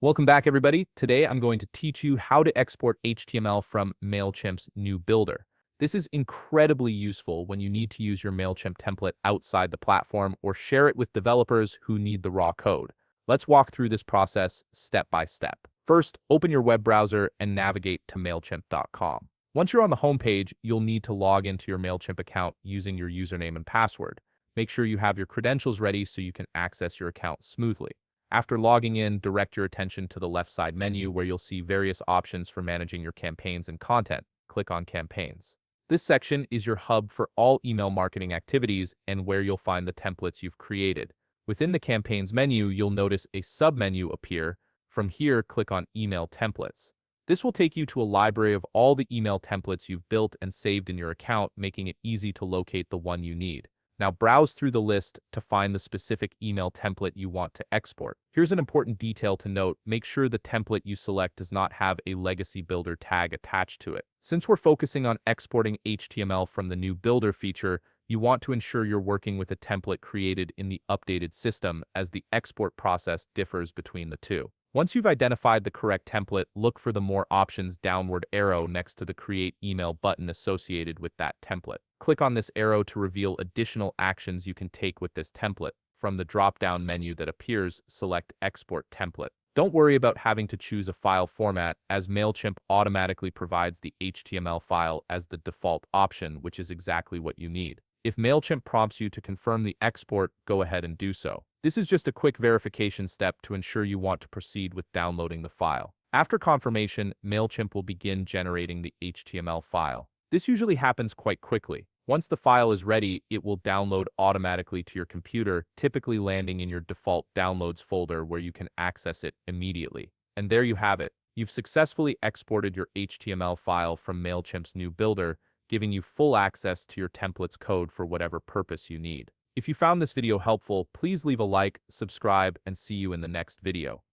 Welcome back, everybody. Today, I'm going to teach you how to export HTML from Mailchimp's new builder. This is incredibly useful when you need to use your Mailchimp template outside the platform or share it with developers who need the raw code. Let's walk through this process step by step. First, open your web browser and navigate to Mailchimp.com. Once you're on the home page, you'll need to log into your Mailchimp account using your username and password. Make sure you have your credentials ready so you can access your account smoothly. After logging in, direct your attention to the left side menu where you'll see various options for managing your campaigns and content. Click on Campaigns. This section is your hub for all email marketing activities and where you'll find the templates you've created. Within the Campaigns menu, you'll notice a submenu appear. From here, click on Email Templates. This will take you to a library of all the email templates you've built and saved in your account, making it easy to locate the one you need. Now browse through the list to find the specific email template you want to export. Here's an important detail to note: make sure the template you select does not have a legacy builder tag attached to it. Since we're focusing on exporting HTML from the new builder feature, you want to ensure you're working with a template created in the updated system, as the export process differs between the two. Once you've identified the correct template, look for the More Options downward arrow next to the Create Email button associated with that template. Click on this arrow to reveal additional actions you can take with this template. From the drop-down menu that appears, select Export Template. Don't worry about having to choose a file format, as Mailchimp automatically provides the HTML file as the default option, which is exactly what you need. If Mailchimp prompts you to confirm the export, go ahead and do so. This is just a quick verification step to ensure you want to proceed with downloading the file. After confirmation, Mailchimp will begin generating the HTML file. This usually happens quite quickly. Once the file is ready, it will download automatically to your computer, typically landing in your default downloads folder where you can access it immediately. And there you have it. You've successfully exported your HTML file from Mailchimp's new builder, giving you full access to your template's code for whatever purpose you need. If you found this video helpful, please leave a like, subscribe, and see you in the next video.